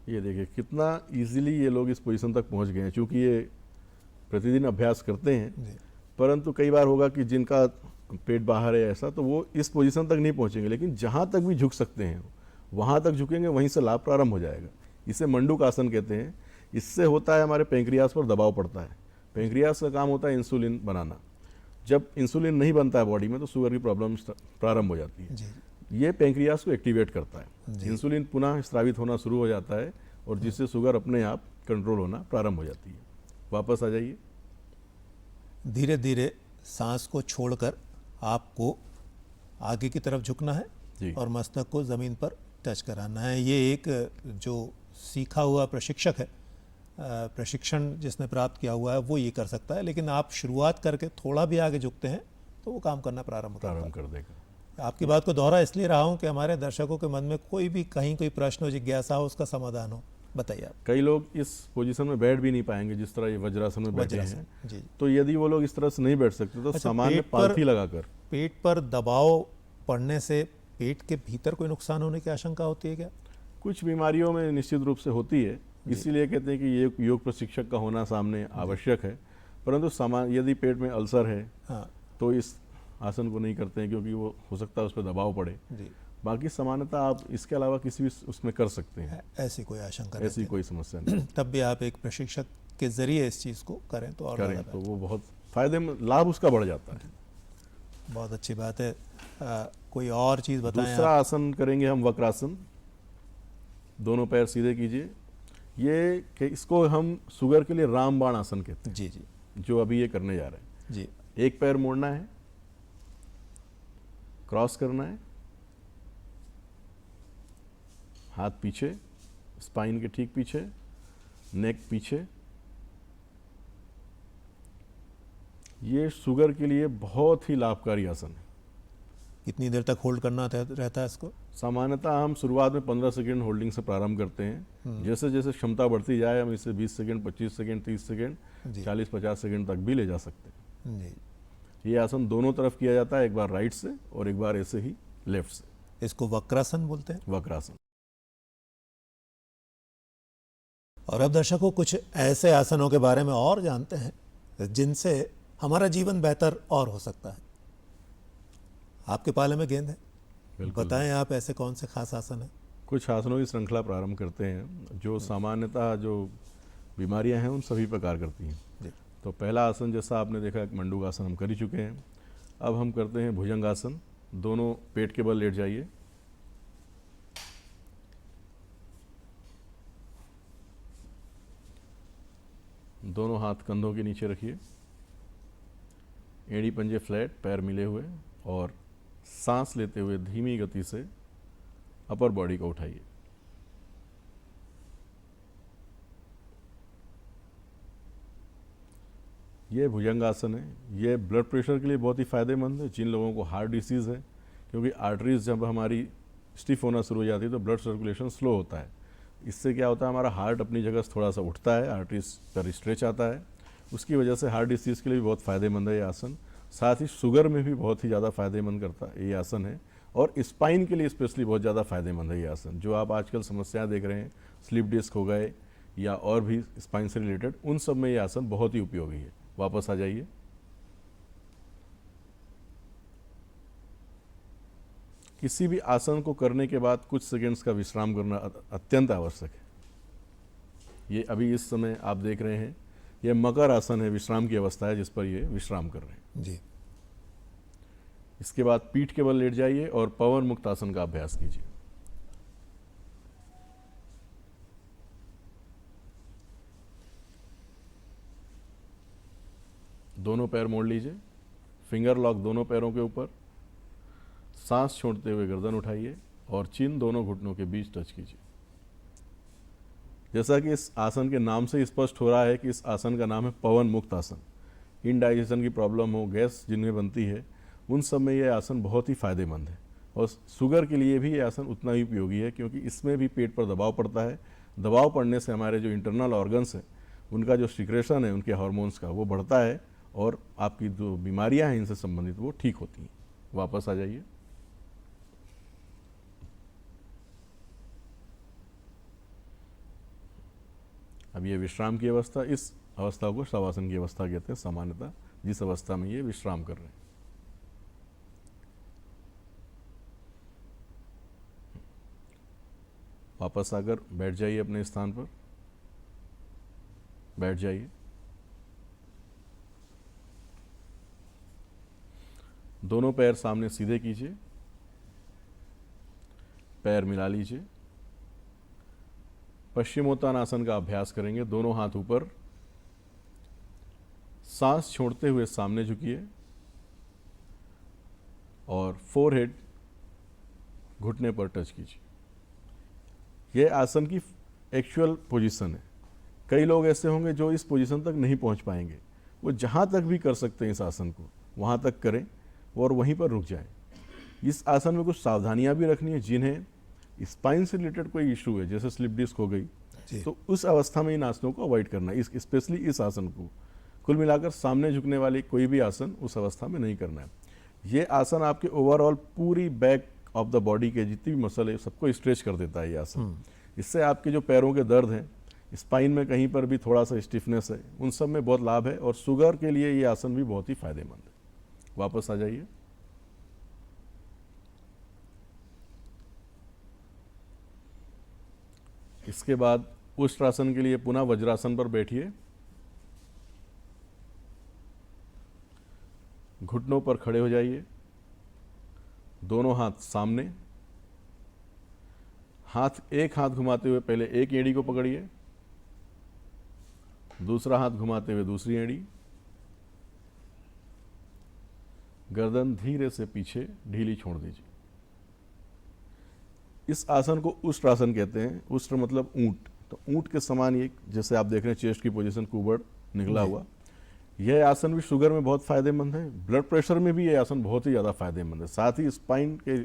Speaker 2: ये देखिए कितना इजीली ये लोग इस पोजीशन तक पहुंच गए हैं। चूंकि ये प्रतिदिन अभ्यास करते हैं,
Speaker 1: जी,
Speaker 2: परंतु कई बार होगा कि जिनका पेट बाहर है ऐसा, तो वो इस पोजीशन तक नहीं पहुंचेंगे, लेकिन जहां तक भी झुक सकते हैं वहां तक झुकेंगे, वहीं से लाभ प्रारंभ हो जाएगा। इसे मंडूकासन कहते हैं। इससे होता है हमारे पेंक्रियास पर दबाव पड़ता है। पेंक्रियास का काम होता है इंसुलिन बनाना। जब इंसुलिन नहीं बनता है बॉडी में तो शुगर की प्रॉब्लम प्रारंभ हो जाती है।
Speaker 1: जी,
Speaker 2: ये पेंक्रियास को एक्टिवेट करता है,
Speaker 1: जी।
Speaker 2: इंसुलिन पुनः स्रावित होना शुरू हो जाता है और जिससे शुगर अपने आप कंट्रोल होना प्रारंभ हो जाती है। वापस आ जाइए।
Speaker 1: धीरे धीरे सांस को छोड़कर आपको आगे की तरफ झुकना है
Speaker 2: जी।
Speaker 1: और मस्तक को ज़मीन पर टच कराना है। ये एक जो सीखा हुआ प्रशिक्षक है, प्रशिक्षण जिसने प्राप्त किया हुआ है, वो ये कर सकता है। लेकिन आप शुरुआत करके थोड़ा भी आगे झुकते हैं तो वो काम करना प्रारंभ
Speaker 2: कर देगा।
Speaker 1: आपकी बात को दोहरा इसलिए रहा हूँ कि हमारे दर्शकों के मन में कोई भी कहीं कोई प्रश्न हो, जिज्ञासा हो, उसका समाधान हो। बताइए आप।
Speaker 2: कई लोग इस पोजीशन में बैठ भी नहीं पाएंगे जिस तरह ये वज्रासन में बैठे
Speaker 1: वज्रासन,
Speaker 2: हैं।
Speaker 1: जी।
Speaker 2: तो यदि वो लोग इस तरह से नहीं बैठ सकते तो
Speaker 1: अच्छा,
Speaker 2: सामान्य
Speaker 1: पेट पर-
Speaker 2: पालथी लगाकर।
Speaker 1: पेट पर दबाव पड़ने से पेट के भीतर कोई नुकसान होने की आशंका होती है क्या?
Speaker 2: कुछ बीमारियों में निश्चित रूप से होती है, इसीलिए कहते हैं कि ये योग प्रशिक्षक का होना सामने आवश्यक है। परंतु यदि पेट में अल्सर है
Speaker 1: हाँ
Speaker 2: तो इस आसन को नहीं करते हैं, क्योंकि वो हो सकता है उस पर दबाव पड़े।
Speaker 1: जी,
Speaker 2: बाकी सामान्यतः आप इसके अलावा किसी भी उसमें कर सकते हैं,
Speaker 1: ऐसी कोई आशंका
Speaker 2: ऐसी
Speaker 1: नहीं
Speaker 2: कोई समस्या नहीं।
Speaker 1: है। तब भी आप एक प्रशिक्षक के जरिए इस चीज़ को करें तो और
Speaker 2: करें
Speaker 1: ज़्यादा
Speaker 2: तो वो बहुत फायदेमंद, लाभ उसका बढ़ जाता है।
Speaker 1: बेहतर। बहुत अच्छी बात है। कोई और चीज़ बताएं
Speaker 2: दूसरा
Speaker 1: आप।
Speaker 2: आसन करेंगे हम वक्रासन। दोनों पैर सीधे कीजिए। इसको हम शुगर के लिए रामबाण आसन कहते
Speaker 1: जी जी
Speaker 2: हैं, जो अभी ये करने जा रहे हैं।
Speaker 1: जी,
Speaker 2: एक पैर मोड़ना है, क्रॉस करना है, हाथ पीछे, स्पाइन के ठीक पीछे, नेक पीछे। ये शुगर के लिए बहुत ही लाभकारी आसन है।
Speaker 1: कितनी देर तक होल्ड करना रहता है इसको?
Speaker 2: सामान्यतः हम शुरुआत में 15 सेकेंड होल्डिंग से प्रारंभ करते हैं। जैसे जैसे क्षमता बढ़ती जाए हम इसे 20 सेकेंड, 25 सेकेंड, 30 सेकेंड,
Speaker 1: जी
Speaker 2: 40-50 सेकेंड तक भी ले जा सकते हैं।
Speaker 1: जी।
Speaker 2: ये आसन दोनों तरफ किया जाता है, एक बार राइट से और एक बार ऐसे ही लेफ्ट से।
Speaker 1: इसको वक्रासन बोलते हैं।
Speaker 2: वक्रासन।
Speaker 1: और अब दर्शकों कुछ ऐसे आसनों के बारे में और जानते हैं जिनसे हमारा जीवन बेहतर और हो सकता है। आपके पाले में गेंद है,
Speaker 2: बिल्कुल।
Speaker 1: बताएं आप ऐसे कौन से खास आसन हैं?
Speaker 2: कुछ आसनों की श्रृंखला प्रारंभ करते हैं जो सामान्यतः जो बीमारियां हैं उन सभी पर कार्य करती हैं।
Speaker 1: जी
Speaker 2: तो पहला आसन जैसा आपने देखा मंडूकासन हम कर ही चुके हैं। अब हम करते हैं भुजंगासन। दोनों पेट के बल लेट जाइए, दोनों हाथ कंधों के नीचे रखिए, एड़ी पंजे फ्लैट, पैर मिले हुए, और सांस लेते हुए धीमी गति से अपर बॉडी को उठाइए। ये भुजंगासन है। ये ब्लड प्रेशर के लिए बहुत ही फ़ायदेमंद है। जिन लोगों को हार्ट डिसीज़ है, क्योंकि आर्टरीज जब हमारी स्टिफ होना शुरू हो जाती है तो ब्लड सर्कुलेशन स्लो होता है। इससे क्या होता है, हमारा हार्ट अपनी जगह से थोड़ा सा उठता है, आर्टरीज पर स्ट्रेच आता है, उसकी वजह से हार्ट डिसीज़ के लिए भी बहुत फ़ायदेमंद है ये आसन। साथ ही शुगर में भी बहुत ही ज़्यादा फ़ायदेमंद करता है ये आसन है, और स्पाइन के लिए स्पेशली बहुत ज़्यादा फ़ायदेमंद है ये आसन। जो आप आजकल समस्याएं देख रहे हैं, स्लिप डिस्क हो गए या और भी स्पाइन से रिलेटेड, उन सब में ये आसन बहुत ही उपयोगी है। वापस आ जाइए। किसी भी आसन को करने के बाद कुछ सेकंड्स का विश्राम करना अत्यंत आवश्यक है। ये अभी इस समय आप देख रहे हैं, ये मकर आसन है, विश्राम की अवस्था है जिस पर ये विश्राम कर रहे हैं
Speaker 1: जी।
Speaker 2: इसके बाद पीठ के बल लेट जाइए और पवन मुक्त आसन का अभ्यास कीजिए। दोनों पैर मोड़ लीजिए, फिंगर लॉक दोनों पैरों के ऊपर, सांस छोड़ते हुए गर्दन उठाइए और चिन दोनों घुटनों के बीच टच कीजिए। जैसा कि इस आसन के नाम से स्पष्ट हो रहा है कि इस आसन का नाम है पवन मुक्त आसन। इनडाइजेशन की प्रॉब्लम हो, गैस जिनमें बनती है, उन सब में यह आसन बहुत ही फायदेमंद है। और शुगर के लिए भी ये आसन उतना ही उपयोगी है, क्योंकि इसमें भी पेट पर दबाव पड़ता है। दबाव पड़ने से हमारे जो इंटरनल ऑर्गन्स हैं, उनका जो सिक्रेशन है उनके हार्मोन्स का, वो बढ़ता है और आपकी जो बीमारियां हैं इनसे संबंधित वो ठीक होती हैं। वापस आ जाइए। अब ये विश्राम की अवस्था, इस अवस्था को शवासन की अवस्था कहते हैं सामान्यतः, जिस अवस्था में ये विश्राम कर रहे हैं। वापस आकर बैठ जाइए अपने स्थान पर, बैठ जाइए। दोनों पैर सामने सीधे कीजिए, पैर मिला लीजिए। पश्चिमोत्तानासन का अभ्यास करेंगे। दोनों हाथ ऊपर, सांस छोड़ते हुए सामने झुकिए और फोरहेड घुटने पर टच कीजिए। यह आसन की एक्चुअल पोजीशन है। कई लोग ऐसे होंगे जो इस पोजीशन तक नहीं पहुंच पाएंगे, वो जहां तक भी कर सकते हैं इस आसन को, वहां तक करें और वहीं पर रुक जाएं। इस आसन में कुछ सावधानियां भी रखनी है। जिन्हें स्पाइन से रिलेटेड कोई इशू है, जैसे स्लिप डिस्क हो गई, तो उस अवस्था में इन आसनों को अवॉइड करना है। स्पेशली इस आसन को, कुल मिलाकर सामने झुकने वाली कोई भी आसन उस अवस्था में नहीं करना है। ये आसन आपके ओवरऑल पूरी बैक ऑफ द बॉडी के जितनी भी मसल है सबको स्ट्रेच कर देता है ये आसन। इससे आपके जो पैरों के दर्द हैं, स्पाइन में कहीं पर भी थोड़ा सा स्टिफनेस है, उन सब में बहुत लाभ है। और शुगर के लिए ये आसन भी बहुत ही फायदेमंद है। वापस आ जाइए। इसके बाद उष्ट्रासन के लिए पुनः वज्रासन पर बैठिए। घुटनों पर खड़े हो जाइए, दोनों हाथ सामने, एक हाथ घुमाते हुए पहले एक एड़ी को पकड़िए, दूसरा हाथ घुमाते हुए दूसरी एड़ी, गर्दन धीरे से पीछे ढीली छोड़ दीजिए। इस आसन को उष्ट्रासन कहते हैं। उष्ट्र मतलब ऊंट, तो ऊंट के समान ये, जैसे आप देख रहे हैं चेस्ट की पोजीशन, कुबड़ निकला हुआ। यह आसन भी शुगर में बहुत फायदेमंद है। ब्लड प्रेशर में भी यह आसन बहुत ही ज़्यादा फायदेमंद है। साथ ही स्पाइन के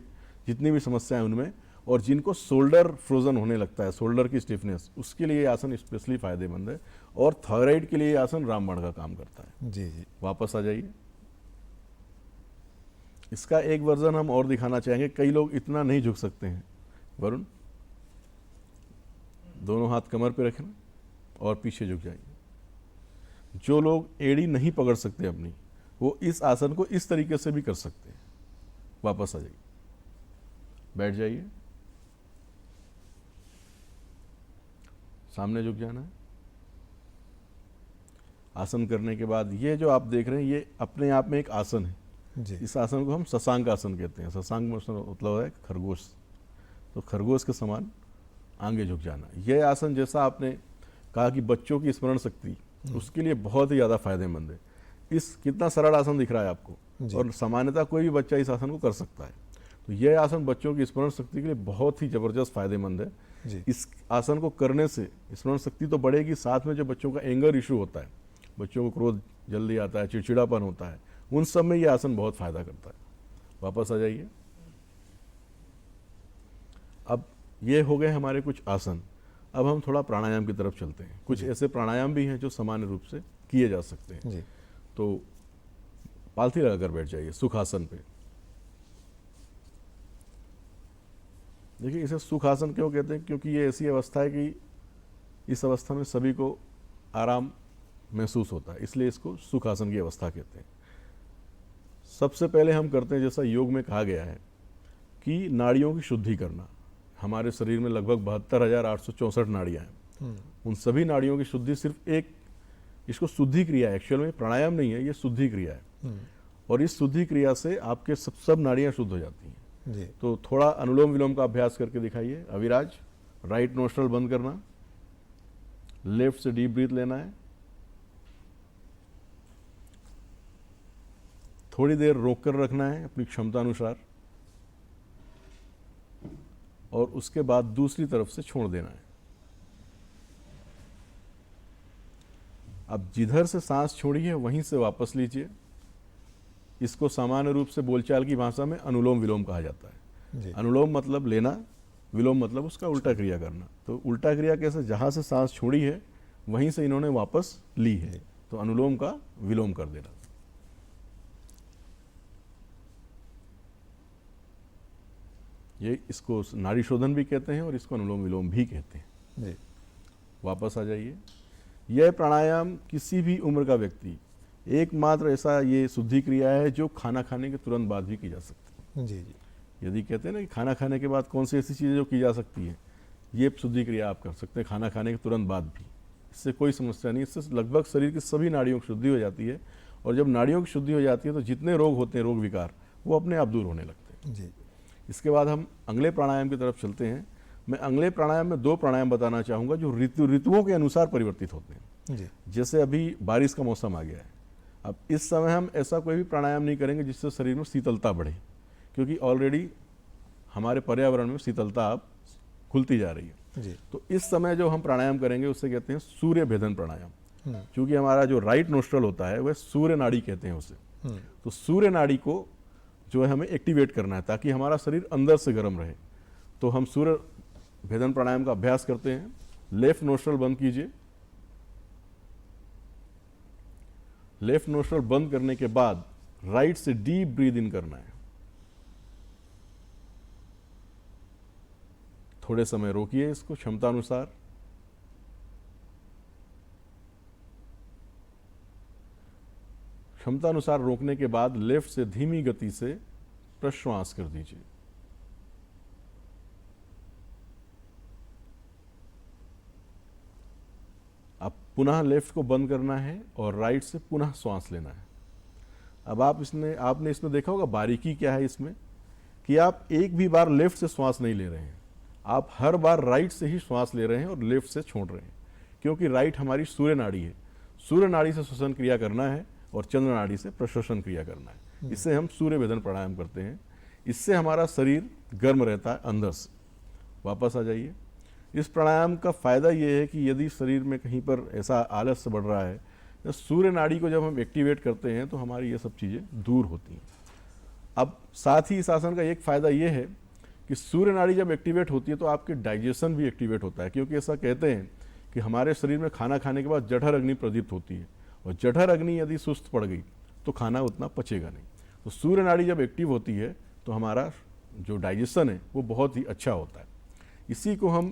Speaker 2: जितनी भी समस्याएं उनमें, और जिनको शोल्डर फ्रोजन होने लगता है, शोल्डर की स्टिफनेस, उसके लिए आसन स्पेशली फायदेमंद है। और थायराइड के लिए ये आसन रामबाण का काम करता है।
Speaker 1: जी जी।
Speaker 2: वापस आ जाइए। इसका एक वर्जन हम और दिखाना चाहेंगे। कई लोग इतना नहीं झुक सकते हैं। वरुण, दोनों हाथ कमर पे रखें और पीछे झुक जाइए। जो लोग एड़ी नहीं पकड़ सकते अपनी, वो इस आसन को इस तरीके से भी कर सकते हैं। वापस आ जाइए, बैठ जाइए, सामने झुक जाना है। आसन करने के बाद ये जो आप देख रहे हैं, ये अपने आप में एक आसन है
Speaker 1: जी।
Speaker 2: इस आसन को हम शशांक आसन कहते हैं। शशांक मतलब है खरगोश, तो खरगोश के समान आगे झुक जाना। यह आसन, जैसा आपने कहा कि बच्चों की स्मरण शक्ति उसके लिए बहुत ही ज़्यादा फायदेमंद है। इस कितना सरल आसन दिख रहा है आपको,
Speaker 1: जी।
Speaker 2: और सामान्यतः कोई भी बच्चा इस आसन को कर सकता है। तो यह आसन बच्चों की स्मरण शक्ति के लिए बहुत ही ज़बरदस्त फायदेमंद है।
Speaker 1: जी।
Speaker 2: इस आसन को करने से स्मरण शक्ति तो बढ़ेगी, साथ में जो बच्चों का एंगर इशू होता है, बच्चों को क्रोध जल्दी आता है, चिड़चिड़ापन होता है, उन सब में यह आसन बहुत फायदा करता है। वापस आ जाइए। अब ये हो गए हमारे कुछ आसन। अब हम थोड़ा प्राणायाम की तरफ चलते हैं। कुछ ऐसे प्राणायाम भी हैं जो सामान्य रूप से किए जा सकते हैं।
Speaker 1: जी।
Speaker 2: तो पालथी लगाकर बैठ जाइए सुखासन पे। देखिए, इसे सुखासन क्यों कहते हैं? क्योंकि ये ऐसी अवस्था है कि इस अवस्था में सभी को आराम महसूस होता है, इसलिए इसको सुखासन की अवस्था कहते हैं। सबसे पहले हम करते हैं, जैसा योग में कहा गया है, कि नाड़ियों की शुद्धि करना। हमारे शरीर में लगभग 72,864 नाड़ियाँ हैं। उन सभी नाड़ियों की शुद्धि सिर्फ एक, इसको शुद्धि क्रिया है, एक्चुअल में प्राणायाम नहीं है, ये शुद्धि क्रिया है। और इस शुद्धि क्रिया से आपके सब नाड़ियाँ शुद्ध हो जाती हैं।
Speaker 1: जी।
Speaker 2: तो थोड़ा अनुलोम विलोम का अभ्यास करके दिखाइए। अविराज, राइट नोस्ट्रल बंद करना, लेफ्ट से डीप ब्रीथ लेना है, थोड़ी देर रोक कर रखना है अपनी क्षमता अनुसार, और उसके बाद दूसरी तरफ से छोड़ देना है। अब जिधर से सांस छोड़ी है वहीं से वापस लीजिए। इसको सामान्य रूप से बोलचाल की भाषा में अनुलोम विलोम कहा जाता है।
Speaker 1: जी।
Speaker 2: अनुलोम मतलब लेना, विलोम मतलब उसका उल्टा क्रिया करना। तो उल्टा क्रिया कैसे? जहां से सांस छोड़ी है वहीं से इन्होंने वापस ली है, तो अनुलोम का विलोम कर देना। ये इसको नाड़ी शोधन भी कहते हैं और इसको अनुलोम विलोम भी कहते हैं।
Speaker 1: जी।
Speaker 2: वापस आ जाइए। यह प्राणायाम किसी भी उम्र का व्यक्ति, एकमात्र ऐसा ये शुद्धि क्रिया है जो खाना खाने के तुरंत बाद भी की जा सकती है।
Speaker 1: जी। जी।
Speaker 2: यदि कहते हैं ना कि खाना खाने के बाद कौन सी ऐसी चीज़ें जो की जा सकती है, ये शुद्धि क्रिया आप कर सकते हैं खाना खाने के तुरंत बाद भी। इससे कोई समस्या नहीं, इससे लगभग शरीर की सभी नाड़ियों की शुद्धि हो जाती है। और जब नाड़ियों की शुद्धि हो जाती है तो जितने रोग होते हैं, रोग विकार, वो अपने आप दूर होने लगते हैं।
Speaker 1: जी।
Speaker 2: इसके बाद हम अगले प्राणायाम की तरफ चलते हैं। मैं अगले प्राणायाम में 2 प्राणायाम बताना चाहूँगा जो ऋतुओं के अनुसार परिवर्तित होते हैं।
Speaker 1: जी।
Speaker 2: जैसे अभी बारिश का मौसम आ गया है, अब इस समय हम ऐसा कोई भी प्राणायाम नहीं करेंगे जिससे शरीर में शीतलता बढ़े, क्योंकि ऑलरेडी हमारे पर्यावरण में शीतलता अब खुलती जा रही है।
Speaker 1: जी।
Speaker 2: तो इस समय जो हम प्राणायाम करेंगे उससे कहते हैं सूर्य भेदन प्राणायाम। क्योंकि हमारा जो राइट नोस्ट्रल होता है वह सूर्य नाड़ी कहते हैं उसे। तो सूर्य नाड़ी को जो है हमें एक्टिवेट करना है ताकि हमारा शरीर अंदर से गर्म रहे। तो हम सूर्य भेदन प्राणायाम का अभ्यास करते हैं। लेफ्ट नोस्ट्रल बंद कीजिए। लेफ्ट नोस्ट्रल बंद करने के बाद राइट से डीप ब्रीद इन करना है। थोड़े समय रोकिए इसको क्षमता अनुसार। क्षमता अनुसार रोकने के बाद लेफ्ट से धीमी गति से प्रश्वास कर दीजिए। अब पुनः लेफ्ट को बंद करना है और राइट से पुनः श्वास लेना है। अब आपने इसमें देखा होगा बारीकी क्या है इसमें, कि आप एक भी बार लेफ्ट से श्वास नहीं ले रहे हैं, आप हर बार राइट से ही श्वास ले रहे हैं और लेफ्ट से छोड़ रहे हैं। क्योंकि राइट हमारी सूर्य नाड़ी है, सूर्य नाड़ी से श्वसन क्रिया करना है और चंद्र नाड़ी से प्रश्वसन क्रिया करना है। इससे हम सूर्य भेदन प्राणायाम करते हैं। इससे हमारा शरीर गर्म रहता है अंदर से। वापस आ जाइए। इस प्राणायाम का फायदा ये है कि यदि शरीर में कहीं पर ऐसा आलस्य बढ़ रहा है, तो सूर्य नाड़ी को जब हम एक्टिवेट करते हैं तो हमारी ये सब चीज़ें दूर होती हैं। अब साथ ही इस आसन का एक फ़ायदा ये है कि सूर्य नाड़ी जब एक्टिवेट होती है तो आपके डाइजेशन भी एक्टिवेट होता है। क्योंकि ऐसा कहते हैं कि हमारे शरीर में खाना खाने के बाद जठर अग्नि प्रदीप्त होती है, और जठर अग्नि यदि सुस्त पड़ गई तो खाना उतना पचेगा नहीं। तो सूर्य नाड़ी जब एक्टिव होती है तो हमारा जो डाइजेशन है वो बहुत ही अच्छा होता है। इसी को हम,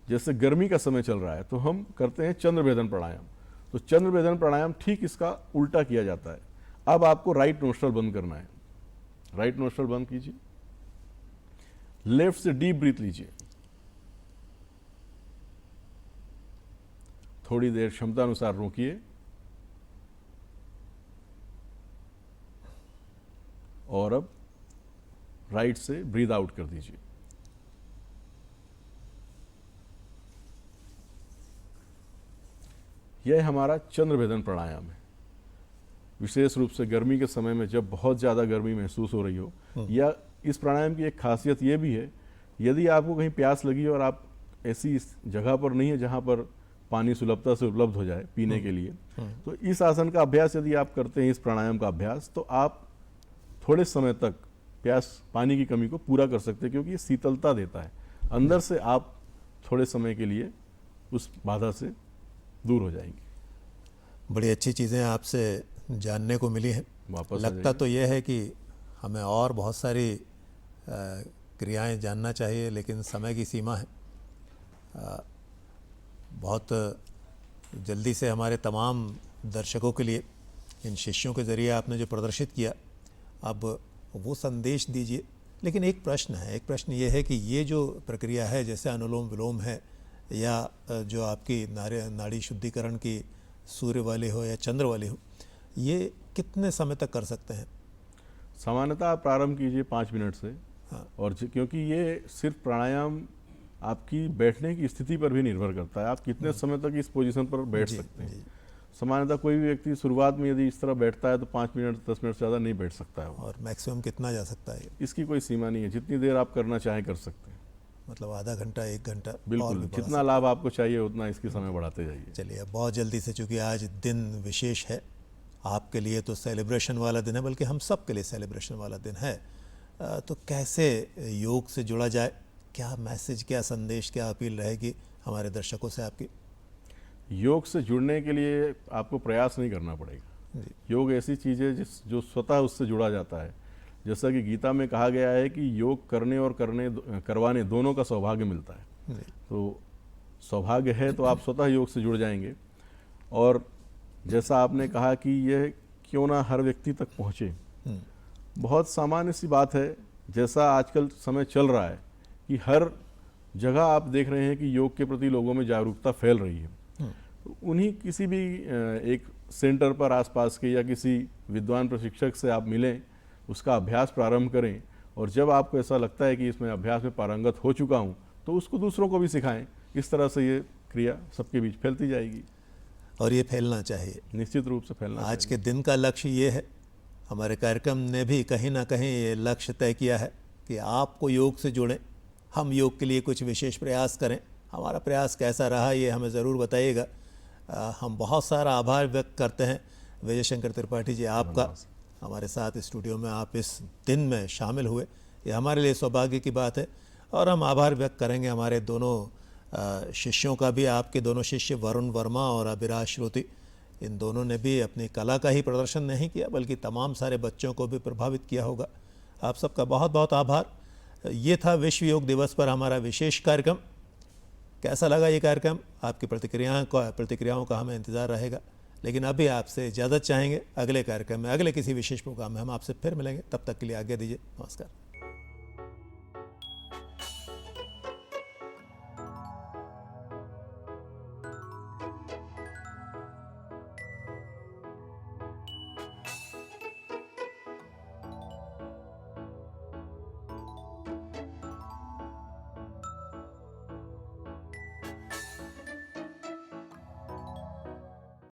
Speaker 2: जैसे गर्मी का समय चल रहा है, तो हम करते हैं चंद्र भेदन प्राणायाम। तो चंद्र भेदन प्राणायाम ठीक इसका उल्टा किया जाता है। अब आपको राइट नोस्ट्रल बंद करना है। राइट नोस्ट्रल बंद कीजिए। लेफ्ट से डीप ब्रीथ लीजिए। थोड़ी देर क्षमता अनुसार रोकिए और अब राइट से ब्रीथ आउट कर दीजिए। यह हमारा चंद्रभेदन प्राणायाम है। विशेष रूप से गर्मी के समय में जब बहुत ज़्यादा गर्मी महसूस हो रही हो, या इस प्राणायाम की एक खासियत ये भी है, यदि आपको कहीं प्यास लगी और आप ऐसी जगह पर नहीं है जहाँ पर पानी सुलभता से उपलब्ध हो जाए पीने के लिए, तो इस आसन का अभ्यास यदि आप करते हैं, इस प्राणायाम का अभ्यास, तो आप थोड़े समय तक प्यास पानी की कमी को पूरा कर सकते हैं, क्योंकि ये शीतलता देता है। अंदर से आप थोड़े समय के लिए उस बाधा से दूर हो जाएंगे।
Speaker 1: बड़ी अच्छी चीज़ें आपसे जानने को मिली हैं।
Speaker 2: वापस
Speaker 1: लगता तो यह है कि हमें और बहुत सारी क्रियाएं जानना चाहिए, लेकिन समय की सीमा है। बहुत जल्दी से हमारे तमाम दर्शकों के लिए इन शिष्यों के ज़रिए आपने जो प्रदर्शित किया, अब वो संदेश दीजिए। लेकिन एक प्रश्न है, एक प्रश्न ये है कि ये जो प्रक्रिया है, जैसे अनुलोम विलोम है या जो आपकी नाड़ी शुद्धिकरण की सूर्य वाली हो या चंद्र वाली हो, ये कितने समय तक कर सकते हैं?
Speaker 2: सामान्यतः आप प्रारंभ कीजिए 5 मिनट से।
Speaker 1: हाँ।
Speaker 2: और क्योंकि ये सिर्फ प्राणायाम आपकी बैठने की स्थिति पर भी निर्भर करता है, आप कितने समय तक इस पोजीशन पर बैठ सकते हैं। सामान्यतः कोई भी व्यक्ति शुरुआत में यदि इस तरह बैठता है तो 5 मिनट 10 मिनट से ज़्यादा नहीं बैठ सकता है।
Speaker 1: और मैक्सिमम कितना जा सकता है?
Speaker 2: इसकी कोई सीमा नहीं है, जितनी देर आप करना चाहें कर सकते हैं।
Speaker 1: मतलब आधा घंटा, 1 घंटा?
Speaker 2: बिल्कुल, जितना लाभ आपको चाहिए उतना इसकी समय बढ़ाते जाइए।
Speaker 1: चलिए, अब बहुत जल्दी से, चूँकि आज दिन विशेष है, आपके लिए तो सेलिब्रेशन वाला दिन है, बल्कि हम सब के लिए सेलिब्रेशन वाला दिन है, तो कैसे योग से जुड़ा जाए? क्या मैसेज, क्या संदेश, क्या अपील रहेगी हमारे दर्शकों से आपकी?
Speaker 2: योग से जुड़ने के लिए आपको प्रयास नहीं करना पड़ेगा। योग ऐसी चीज़ है जो स्वतः उससे जुड़ा जाता है। जैसा कि गीता में कहा गया है कि योग करने और करवाने दोनों का सौभाग्य मिलता है। तो सौभाग्य है तो आप स्वतः योग से जुड़ जाएंगे। और जैसा आपने कहा कि यह क्यों ना हर व्यक्ति तक पहुँचे, बहुत सामान्य सी बात है। जैसा आजकल समय चल रहा है कि हर जगह आप देख रहे हैं कि योग के प्रति लोगों में जागरूकता फैल रही है। तो उन्हीं किसी भी एक सेंटर पर आसपास के या किसी विद्वान प्रशिक्षक से आप मिलें, उसका अभ्यास प्रारंभ करें, और जब आपको ऐसा लगता है कि इसमें अभ्यास में पारंगत हो चुका हूँ, तो उसको दूसरों को भी सिखाएं। इस तरह से ये क्रिया सबके बीच फैलती जाएगी।
Speaker 1: और ये फैलना चाहिए,
Speaker 2: निश्चित रूप से फैलना
Speaker 1: आज के दिन का लक्ष्य ये है। हमारे कार्यक्रम ने भी कहीं ना कहीं ये लक्ष्य तय किया है कि आपको योग से जुड़ें, हम योग के लिए कुछ विशेष प्रयास करें। हमारा प्रयास कैसा रहा ये हमें ज़रूर बताइएगा। हम बहुत सारा आभार व्यक्त करते हैं विजय शंकर त्रिपाठी जी आपका, हमारे साथ स्टूडियो में आप इस दिन में शामिल हुए, ये हमारे लिए सौभाग्य की बात है। और हम आभार व्यक्त करेंगे हमारे दोनों शिष्यों का भी। आपके दोनों शिष्य वरुण वर्मा और अभिराज श्रुति, इन दोनों ने भी अपनी कला का ही प्रदर्शन नहीं किया, बल्कि तमाम सारे बच्चों को भी प्रभावित किया होगा। आप सबका बहुत बहुत आभार। ये था विश्व योग दिवस पर हमारा विशेष कार्यक्रम। कैसा लगा ये कार्यक्रम? आपकी प्रतिक्रियाओं का हमें इंतज़ार रहेगा। लेकिन अभी आपसे इजाज़त चाहेंगे। अगले कार्यक्रम में, अगले किसी विशेष प्रोग्राम में हम आपसे फिर मिलेंगे। तब तक के लिए आज्ञा दीजिए। नमस्कार।